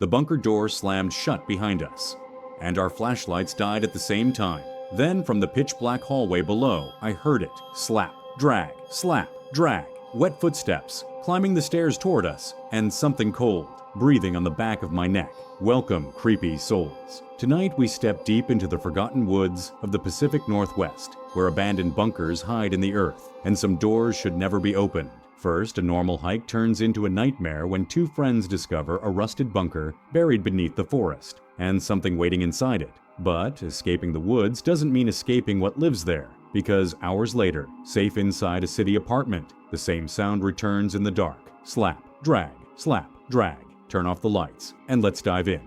The bunker door slammed shut behind us, and our flashlights died at the same time. Then, from the pitch-black hallway below, I heard it. Slap, drag, slap, drag. Wet footsteps, climbing the stairs toward us, and something cold, breathing on the back of my neck. Welcome, creepy souls. Tonight we step deep into the forgotten woods of the Pacific Northwest, where abandoned bunkers hide in the earth, and some doors should never be opened. First, a normal hike turns into a nightmare when two friends discover a rusted bunker buried beneath the forest, and something waiting inside it. But escaping the woods doesn't mean escaping what lives there, because hours later, safe inside a city apartment, the same sound returns in the dark. Slap, drag, turn off the lights, and let's dive in.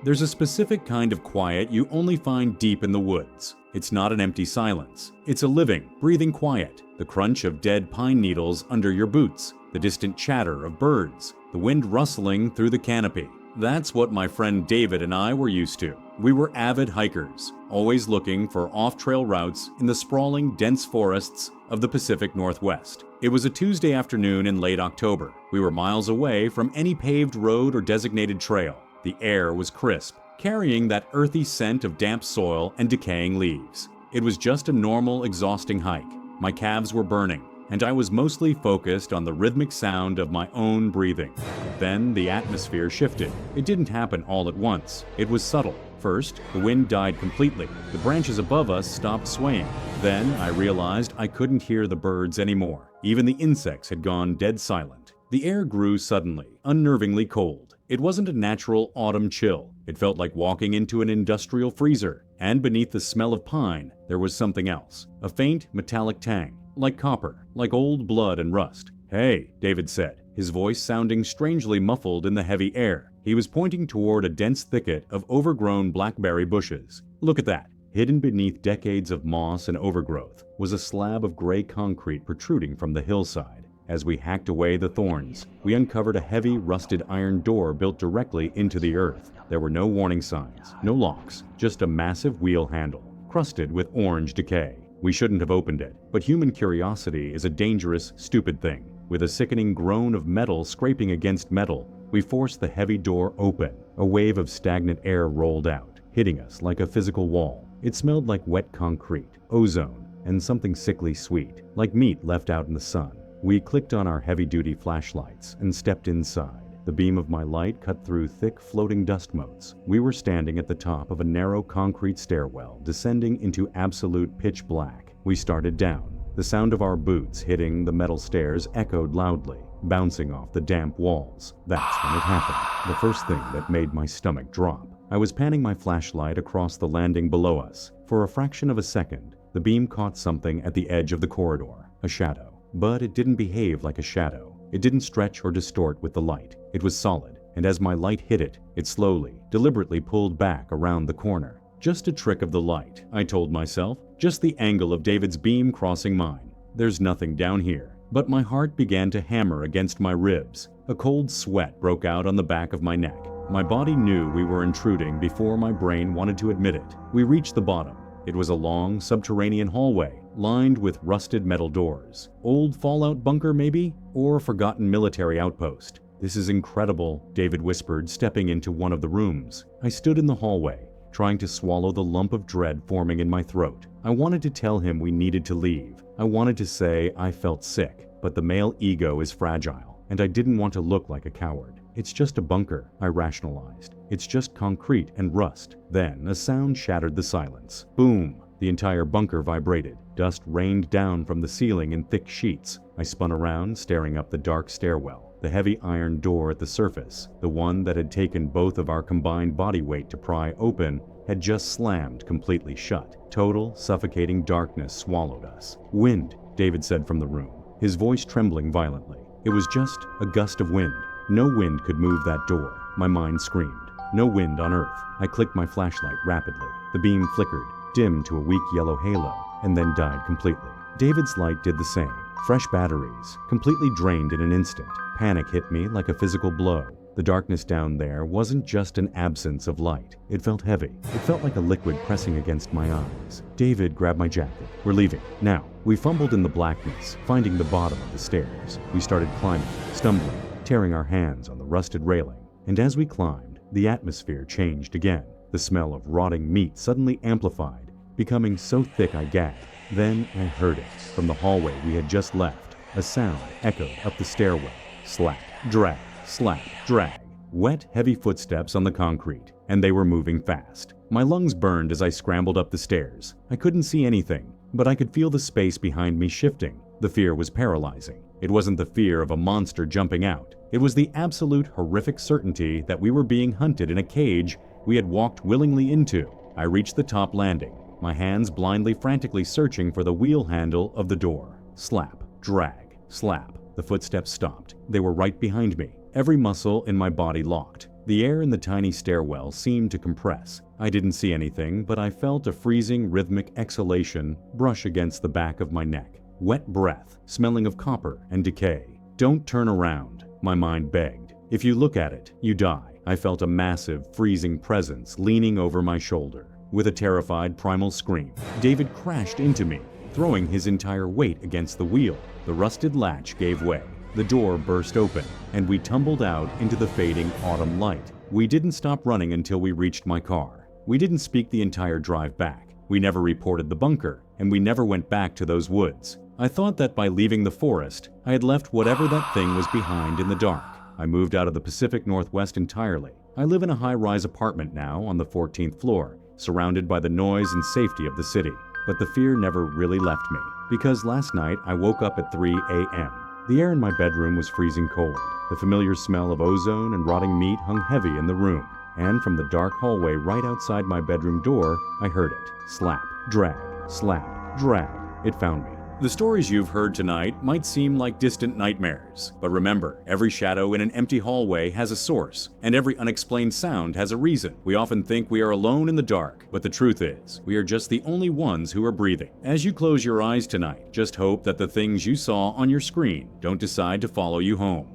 There's a specific kind of quiet you only find deep in the woods. It's not an empty silence. It's a living, breathing quiet. The crunch of dead pine needles under your boots, the distant chatter of birds, the wind rustling through the canopy. That's what my friend David and I were used to. We were avid hikers, always looking for off-trail routes in the sprawling, dense forests of the Pacific Northwest. It was a Tuesday afternoon in late October. We were miles away from any paved road or designated trail. The air was crisp, carrying that earthy scent of damp soil and decaying leaves. It was just a normal, exhausting hike. My calves were burning, and I was mostly focused on the rhythmic sound of my own breathing. Then the atmosphere shifted. It didn't happen all at once. It was subtle. First, the wind died completely. The branches above us stopped swaying. Then I realized I couldn't hear the birds anymore. Even the insects had gone dead silent. The air grew suddenly, unnervingly cold. It wasn't a natural autumn chill. It felt like walking into an industrial freezer. And beneath the smell of pine, there was something else. A faint, metallic tang, like copper, like old blood and rust. "Hey," David said, his voice sounding strangely muffled in the heavy air. He was pointing toward a dense thicket of overgrown blackberry bushes. "Look at that." Hidden beneath decades of moss and overgrowth was a slab of gray concrete protruding from the hillside. As we hacked away the thorns, we uncovered a heavy, rusted iron door built directly into the earth. There were no warning signs, no locks, just a massive wheel handle, crusted with orange decay. We shouldn't have opened it, but human curiosity is a dangerous, stupid thing. With a sickening groan of metal scraping against metal, we forced the heavy door open. A wave of stagnant air rolled out, hitting us like a physical wall. It smelled like wet concrete, ozone, and something sickly sweet, like meat left out in the sun. We clicked on our heavy-duty flashlights and stepped inside. The beam of my light cut through thick, floating dust motes. We were standing at the top of a narrow concrete stairwell, descending into absolute pitch black. We started down. The sound of our boots hitting the metal stairs echoed loudly, bouncing off the damp walls. That's when it happened. The first thing that made my stomach drop. I was panning my flashlight across the landing below us. For a fraction of a second, the beam caught something at the edge of the corridor, a shadow. But it didn't behave like a shadow. It didn't stretch or distort with the light. It was solid, and as my light hit it, it slowly, deliberately pulled back around the corner. Just a trick of the light, I told myself. Just the angle of David's beam crossing mine. There's nothing down here. But my heart began to hammer against my ribs. A cold sweat broke out on the back of my neck. My body knew we were intruding before my brain wanted to admit it. We reached the bottom. It was a long, subterranean hallway, lined with rusted metal doors. Old fallout bunker, maybe? Or a forgotten military outpost. "This is incredible," David whispered, stepping into one of the rooms. I stood in the hallway, trying to swallow the lump of dread forming in my throat. I wanted to tell him we needed to leave. I wanted to say I felt sick, but the male ego is fragile, and I didn't want to look like a coward. "It's just a bunker," I rationalized. "It's just concrete and rust." Then a sound shattered the silence. Boom! The entire bunker vibrated. Dust rained down from the ceiling in thick sheets. I spun around, staring up the dark stairwell. The heavy iron door at the surface, the one that had taken both of our combined body weight to pry open, had just slammed completely shut. Total, suffocating darkness swallowed us. "Wind," David said from the room, his voice trembling violently. It was just a gust of wind. No wind could move that door. My mind screamed. No wind on Earth. I clicked my flashlight rapidly. The beam flickered, dimmed to a weak yellow halo, and then died completely. David's light did the same. Fresh batteries, completely drained in an instant. Panic hit me like a physical blow. The darkness down there wasn't just an absence of light. It felt heavy. It felt like a liquid pressing against my eyes. David grabbed my jacket. "We're leaving. Now." We fumbled in the blackness, finding the bottom of the stairs. We started climbing, stumbling, tearing our hands on the rusted railing. And as we climbed, the atmosphere changed again. The smell of rotting meat suddenly amplified, becoming so thick I gagged. Then I heard it. From the hallway we had just left, a sound echoed up the stairwell. Slap, drag, slap, drag. Wet, heavy footsteps on the concrete, and they were moving fast. My lungs burned as I scrambled up the stairs. I couldn't see anything, but I could feel the space behind me shifting. The fear was paralyzing. It wasn't the fear of a monster jumping out. It was the absolute horrific certainty that we were being hunted in a cage we had walked willingly into. I reached the top landing, my hands blindly frantically searching for the wheel handle of the door. Slap, drag, slap. The footsteps stopped. They were right behind me. Every muscle in my body locked. The air in the tiny stairwell seemed to compress. I didn't see anything, but I felt a freezing, rhythmic exhalation brush against the back of my neck. Wet breath, smelling of copper and decay. Don't turn around, my mind begged. If you look at it, you die. I felt a massive, freezing presence leaning over my shoulder. With a terrified, primal scream, David crashed into me, throwing his entire weight against the wheel. The rusted latch gave way. The door burst open, and we tumbled out into the fading autumn light. We didn't stop running until we reached my car. We didn't speak the entire drive back. We never reported the bunker, and we never went back to those woods. I thought that by leaving the forest, I had left whatever that thing was behind in the dark. I moved out of the Pacific Northwest entirely. I live in a high-rise apartment now on the 14th floor, surrounded by the noise and safety of the city. But the fear never really left me, because last night I woke up at 3 a.m. The air in my bedroom was freezing cold. The familiar smell of ozone and rotting meat hung heavy in the room. And from the dark hallway right outside my bedroom door, I heard it. Slap, drag, slap, drag. It found me. The stories you've heard tonight might seem like distant nightmares, but remember, every shadow in an empty hallway has a source, and every unexplained sound has a reason. We often think we are alone in the dark, but the truth is, we are just the only ones who are breathing. As you close your eyes tonight, just hope that the things you saw on your screen don't decide to follow you home.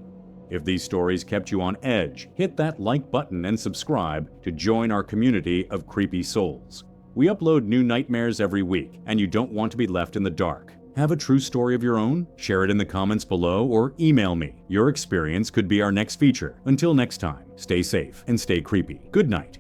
If these stories kept you on edge, hit that like button and subscribe to join our community of creepy souls. We upload new nightmares every week, and you don't want to be left in the dark. Have a true story of your own? Share it in the comments below or email me. Your experience could be our next feature. Until next time, stay safe and stay creepy. Good night.